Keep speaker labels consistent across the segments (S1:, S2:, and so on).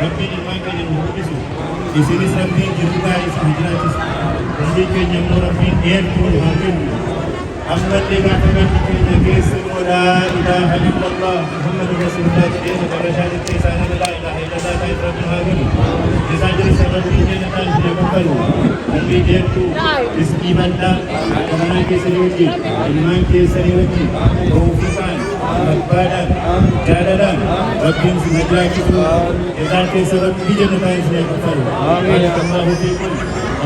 S1: ربي إيمان كان ينهضسو إسنس ربي جربا إسن هجراتس ربي كان يمو ربي إيرتو هاكين أما اللي قاعدين نجلس ولا إله إلا الله محمد رسول الله دين ورشاد التسان لا إله إلا الله كيف ربنا هاكين إذا جلس ربي جنة يقبلوا ربي جرتو إسكيمان لا إيمان كسريوتي إيمان كسريوتي توفيقان ربنا جلالا ربي سنجاكتو إذا جلس ربي جنة يقبلوا آمين الله فيكم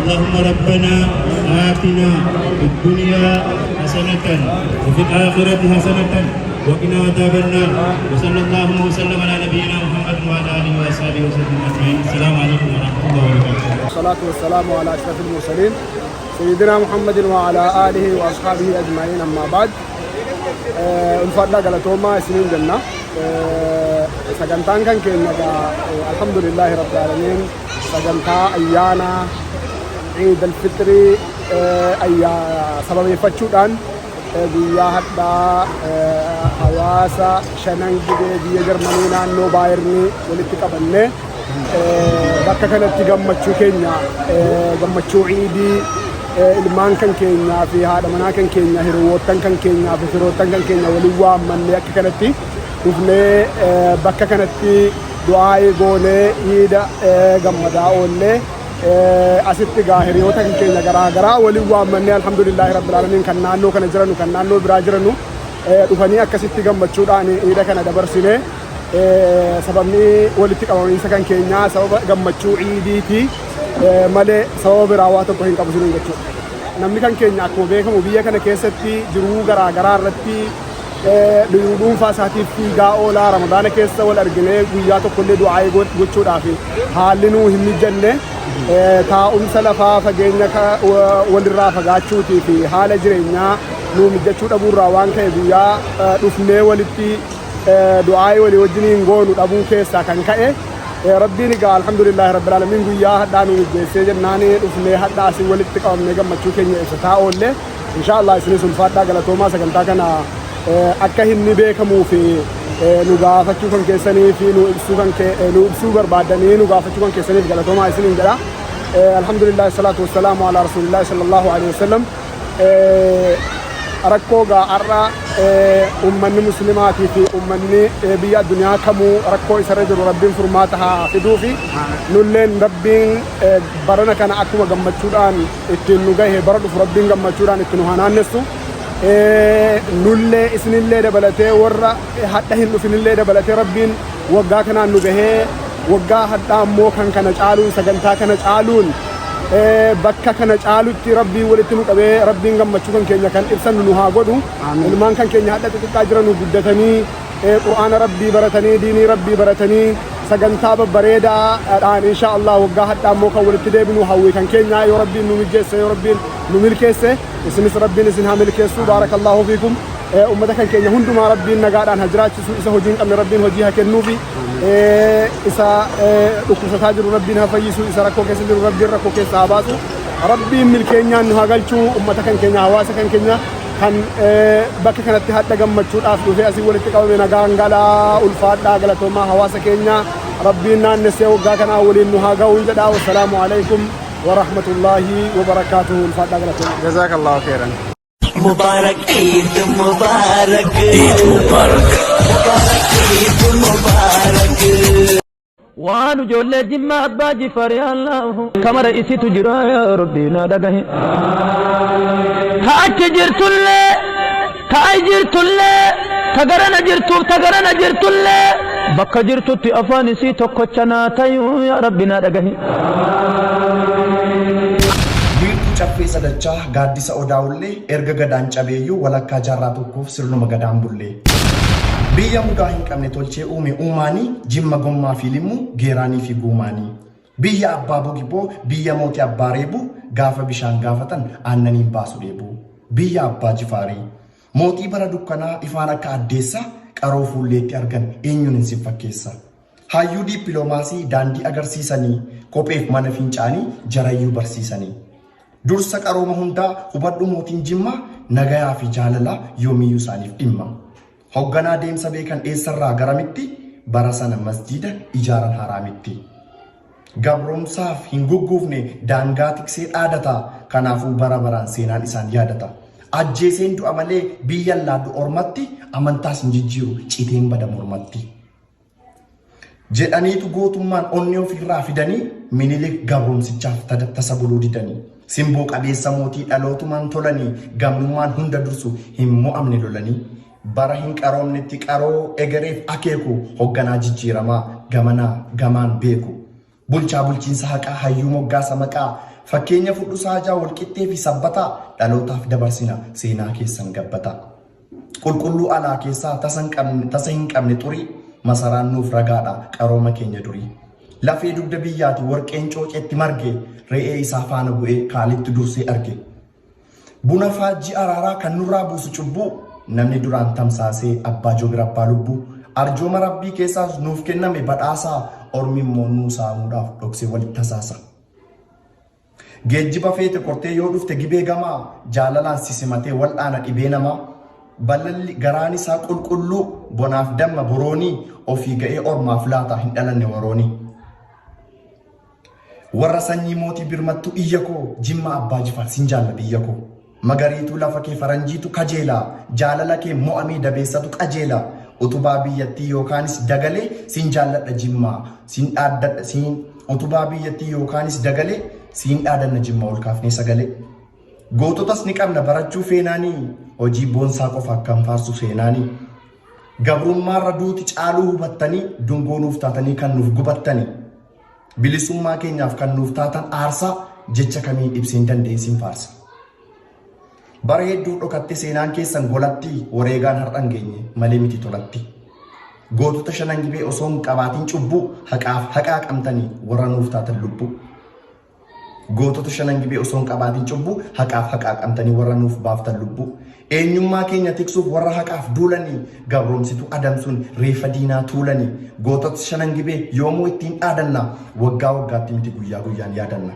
S1: اللهم ربنا آتنا في الدنيا حسنة وفي الآخرة حسنة وقنا عذاب النار وصلى الله وسلم على نبينا محمد وعلى آله وصحبه وسلم أجمعين السلام عليكم ورحمة الله وبركاته.
S2: والصلاة والسلام على أشرف المرسلين سيدنا محمد وعلى آله وأصحابه أجمعين أما بعد الفضل قالتهما سنين جنة سجنتان كان الحمد لله رب العالمين سجنتا أيانا عيد الفطر سبب فتشودان بيا حتى حواسا شنان بيا جرماني نانو بايرني ولتقبلني bakka kanatti gammachuu keenya gammachuu ciidii ilmaan kan keenya fi haadha manaa kan keenya hiriyoottan kan keenya fi firoottan kan keenya waliin waammannee akka kanatti dhufnee bakka kanatti du'aa goonee iida gammadaa oollee asitti gaa hiriyoota kan keenya garaagaraa waliin waammannee alhamdulillahi rabbil alamin kan naannoo kana jiranu kan naannoo biraa jiranu dhufanii akkasitti gammachuudhaan iida kana dabarsinee sababni walitti qabamiinsa kan keenyaa sababa gammachuu ciidiiti malee sababa biraa waa tokko hin qabu jiru jechuudha. Namni kan keenya akkuma beekamu biyya kana keessatti jiruu garaagaraa irratti dhuunfaa isaatiif fiigaa oolaa ramadaana keessa wal arginee guyyaa tokkollee du'aa gochuudhaaf haalli nuu hin mijanne taa'umsa lafaa fageenya walirraa fagaachuutii fi haala jireenyaa nuu mijachuu dhabuurraa waan ka'e guyyaa dhufnee walitti du'aa walii wajjiniin goonu dhabuu keessaa kan ka'e rabbiin egaa alhamdulillahi rabbil alamin guyyaa hadhaa nu mijjeessee jennaanii dhufnee hadhaa asii walitti qabamnee gammachuu keenya ibsataa oollee inshaallah isinis ulfaadhaa galatoomaa sagantaa kana akka inni beekamuu fi nu gaafachuu kan keessanii fi nu ibsuu barbaadanii nu gaafachuu kan keessaniif galatoomaa isiniin jedha alhamdulillahi salaatu wassalaamu ala rasuulillahi sallallahu alaihi wasallam rakkoo gaarra ummanni muslimaatii fi ummanni biyya addunyaa kamuu rakkoo isarra jiru rabbiin furmaata haa fiduu fi nulleen rabbiin barana kana akkuma gammachuudhaan ittiin nu gahe bara dhufu rabbiin gammachuudhaan itti nu hanaannessu nullee isinillee dabalatee warra hadha hin dhufinillee dabalatee rabbiin waggaa kanaan nu gahee waggaa hadhaa ammoo kan kana caaluun sagantaa kana caaluun bakka kana caalutti rabbii walitti nu qabee rabbiin gammachuu kan keenya kan ibsan nu haa godhu ilmaan kan keenya hadha xixiqqaa jiran guddatanii qur'aana rabbii baratanii diinii rabbii baratanii sagantaa babbareedaadhaan insha Allah waggaa hadhaa ammoo kan walitti deebinu hawwii kan keenya yoo rabbiin nu mijjeesse yoo rabbiin nu milkeesse isinis rabbiin isin haa milkeessu baarakallahu fiikum ummata kan keenya hundumaa rabbiin nagaadhaan haa jiraachisu isa hojii hin qabne rabbiin hojii haa kennuufi isa dhukkubsataa jiru rabbiin haa fayyisu isa rakkoo keessa jiru rabbiin rakkoo keessa haa baasu rabbiin milkeenyaan nu haa galchuu ummata kan keenya hawaasa kan keenya kan bakka kanatti hadha gammachuudhaaf dhufee asii walitti qabame nagaan galaa ulfaadhaa galatoomaa hawaasa keenya rabbiin naannessee waggaa kanaa waliin nu haa ga'uun jedhaa wassalaamu alaikum warahmatullaahi wabarakaatuhu ulfaadhaa galatoomaa
S3: jazakallahu khairan
S4: Mubarak ईद Mubarak ईद Mubarak ईद Mubarak
S5: waan ijoollee jimmaa abbaa jifaare allahu kamara isitu jira yaa rabbi na dhagahe ta achi jirtullee ta ay jirtullee ta garana jirtuuf ta garana jirtullee bakka jirtutti afaan isii tokkocha naa tayu yaa rabbi na dhagahe
S6: caffee sadachaa gaaddisa odaa'ullee erga gadaan cabeeyyuu walakkaa jaarraa tokkoof sirnuma gadaan bullee biyya mudaa hin qabne tolchee uume uumaanii jimma gommaa fi limmuu geeraanii fi guumaanii biyya abbaa bogiboo biyya mootii abbaa reebuu gaafa bishaan gaafatan aannaniin baasu deebuu biyya abbaa jifaarii mootii bara dukkanaa ifaan akka addeessaa qaroo fuulleetti argan eenyuun hin fakkeessa hayyuu diippiloomaasii daandii agarsiisanii kopheef mana fincaanii jarayyuu barsiisanii dursa qarooma hundaa hubadhu mootiin jimmaa nagayaa fi jaalalaa yoomiyyuu isaaniif dhimma. Hoogganaa deemsa beekan eessarraa garamitti barasana masjida ijaaran haraamitti. Gabroomsaaf hin gugguufne daangaa tiksee dhaadata kanaafuu bara baraan seenaan isaan yaadata. Ajjeeseen du'a malee biyya laaddu ormatti amantaas hin jijjiiru citeen bada mormatti. Jedhaniitu gootummaan onnee ofirraa fidanii Minilik gabroomsichaaf tasa buluu didanii. Simboo qabeessa mootii dhalootumaan tolanii gamnummaan hunda dursu hin mo'amne lolanii. Bara hin qaroomnetti qaroo egereef akeeku hogganaa jijjiiramaa gamanaa gamaan beeku. Bulchaa bulchiinsa haqaa hayyuu moggaasa maqaa fakkeenya fudhu saajaa walqixxee fi sabbataa dhalootaaf dabarsina seenaa keessan gabbata. Qulqulluu alaa keessaa tasa hin qabne xurii masaraan nuuf ragaadha qarooma keenya durii. Lafee dugda biyyaati warqeen cooceetti marge re'ee isaa faana bu'ee kaalitti dursee arge. Buna faajjii araaraa kan nurraa buusu cubbuu namni duraan tamsaasee abbaa joogir abbaa lubbuu arjooma rabbii keessaas nuuf kenname badhaasaa ormi immoo nuu saamuudhaaf dhoksee walitti tasaasa. Geejjiba feete kortee yoo dhufte gibee gamaa jaalalaan sisimatee wal'aana dhibee namaa balalli garaan isaa qulqulluu bonaaf damma boroonii ofii ga'ee ormaaf laata hin dhalanne waroonii. Warra sanyii mootii birmattu iyya koo jimma abbaa jifaar sin jaalla biyya koo. Magariituu lafa kee faranjiitu kajeelaa jaalala kee mo'amee dabeessatu qajeelaa. Utubaa biyyattii yookaanis dagalee sin jaalladha jimmaa sin dhaaddadha sin utubaa biyyattii yookaanis dagalee sin dhaadanna jimmaa ol kaafnee sagalee. Goototas ni qabna barachuu feenaanii hojii boonsaa qofa akkam faarsu seenaanii. Gabrummaarra duuti caaluu hubattanii dungoo nuuf taatanii kan nuuf gubattanii. Bilisummaa keenyaaf kan nuuf taatan aarsaa jecha kamii ibseen dandeessin faarsa. Bara hedduu dhokatte seenaan keessan golatti wareegaan har'an geenye malee miti tolatti. Gootota shanan gibee osoo hin qabaatiin cubbuu haqaaf haqaa qabtanii warra nuuf taatan lubbuu. Gootota shanan gibee osoo hin qabaatiin cubbuu haqaaf haqaa qabtanii warra nuuf baaftan lubbuu. Eenyummaa keenya tiksuuf warra haqaaf duulanii gabroomsitu adamsuun reefa diinaa tuulanii. Gootota shanan gibee yoomuu ittiin dhaadanna waggaa waggaatti miti guyyaa guyyaan yaadanna.